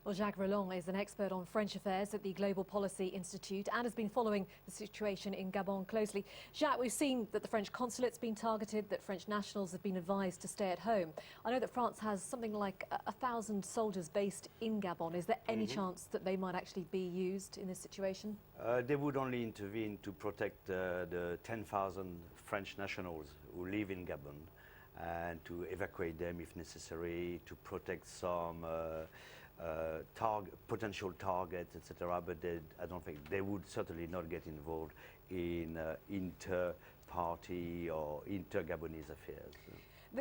Well, Jacques Reland is an expert on French affairs at the Global Policy Institute and has been following the situation in Gabon closely. Jacques, we've seen that the French consulate's been targeted, that French nationals have been advised to stay at home. I know that France has something like 1,000 soldiers based in Gabon. Is there any chance that they might actually be used in this situation? They would only intervene to protect the 10,000 French nationals who live in Gabon, and to evacuate them if necessary, to protect some potential targets, etc. But I don't think they would certainly not get involved in inter-party or inter-Gabonese affairs.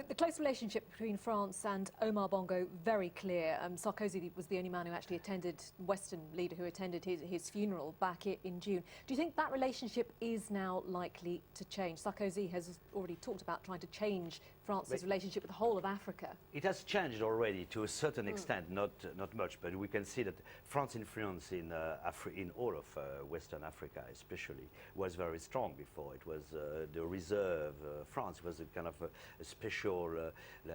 The close relationship between France and Omar Bongo, very clear. Sarkozy was the only man who actually attended, Western leader who attended his funeral back in June. Do you think that relationship is now likely to change? Sarkozy has already talked about trying to change France's relationship with the whole of Africa. It has changed already to a certain extent, not much, but we can see that France's influence in all of Western Africa especially was very strong before. It was the reserve. France was a kind of a special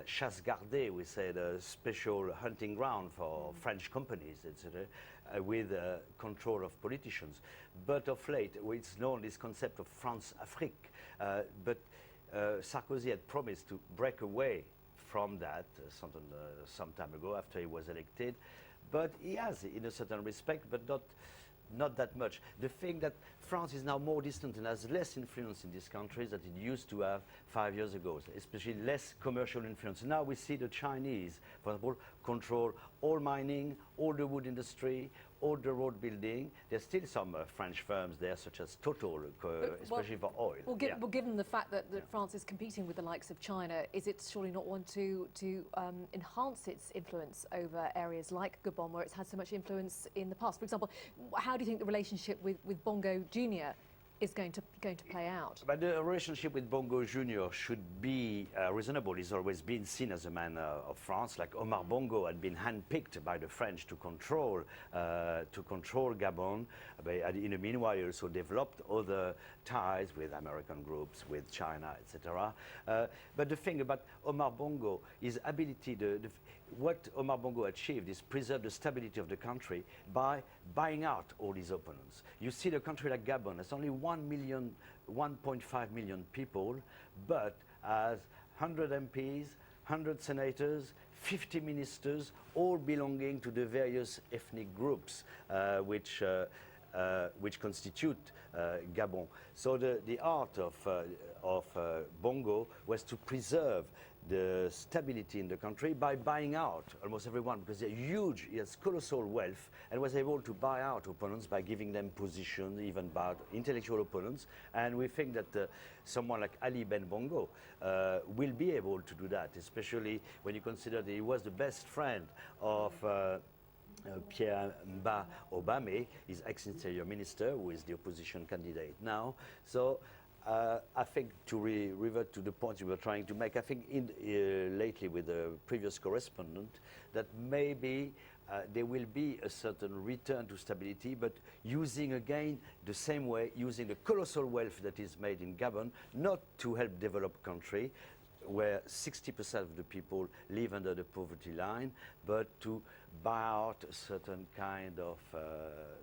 chasse gardée, we said, a special hunting ground for French companies, etc., with control of politicians. But of late, it's known this concept of France-Afrique. But Sarkozy had promised to break away from that some time ago after he was elected. But he has, in a certain respect, but not that much. The thing that France is now more distant and has less influence in these countries than it used to have 5 years ago, especially less commercial influence. Now we see the Chinese, for example, control all mining, all the wood industry, all the road building. There's still some French firms there, such as Total, especially for oil. Well, given the fact that France is competing with the likes of China, is it surely not one to enhance its influence over areas like Gabon, where it's had so much influence in the past? For example, how do you think the relationship with Bongo Jr. is going to play out? But the relationship with Bongo Jr. should be reasonable. He's always been seen as a man of France, like Omar Bongo had been handpicked by the French to control Gabon. But in the meanwhile, he also developed other ties with American groups, with China, etc. But the thing about Omar Bongo, his ability, what Omar Bongo achieved is preserve the stability of the country by buying out all his opponents. You see the country like Gabon, it's only 1.5 million people, but has 100 MPs, 100 senators, 50 ministers, all belonging to the various ethnic groups which constitute Gabon. So the art of Bongo was to preserve the stability in the country by buying out almost everyone, because they're huge, he has colossal wealth, and was able to buy out opponents by giving them position, even bad intellectual opponents. And we think that someone like Ali Ben Bongo will be able to do that, especially when you consider that he was the best friend of Pierre Mba Obame, his ex-interior minister, who is the opposition candidate now. So I think, to revert to the point you were trying to make, I think lately with the previous correspondent, that maybe there will be a certain return to stability, but using again the same way, using the colossal wealth that is made in Gabon, not to help develop country, where 60% of the people live under the poverty line, but to buy out a certain kind of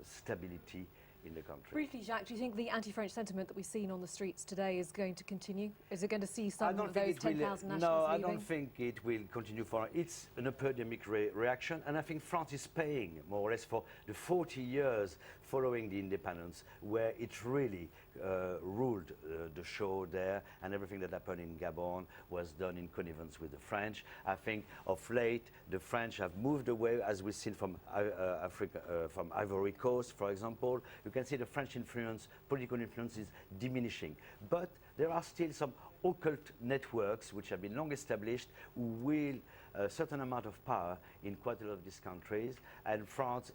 stability in the country. Briefly, Jacques, do you think the anti-French sentiment that we've seen on the streets today is going to continue? Is it going to see some of those 10,000 nationals No, I leaving? don't think it will continue for. It's an epidemic reaction, and I think France is paying more or less for the 40 years following the independence, where it really ruled the show there, and everything that happened in Gabon was done in connivance with the French. I think of late the French have moved away, as we've seen from Africa, from Ivory Coast, for example. You can see the French influence, political influence, is diminishing. But there are still some occult networks which have been long established, who wield a certain amount of power in quite a lot of these countries, and France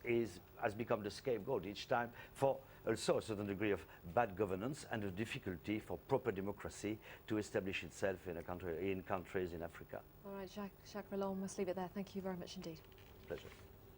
has become the scapegoat each time for also a certain degree of bad governance and the difficulty for proper democracy to establish itself in countries in Africa. All right, Jacques Reland, must leave it there. Thank you very much indeed. Pleasure.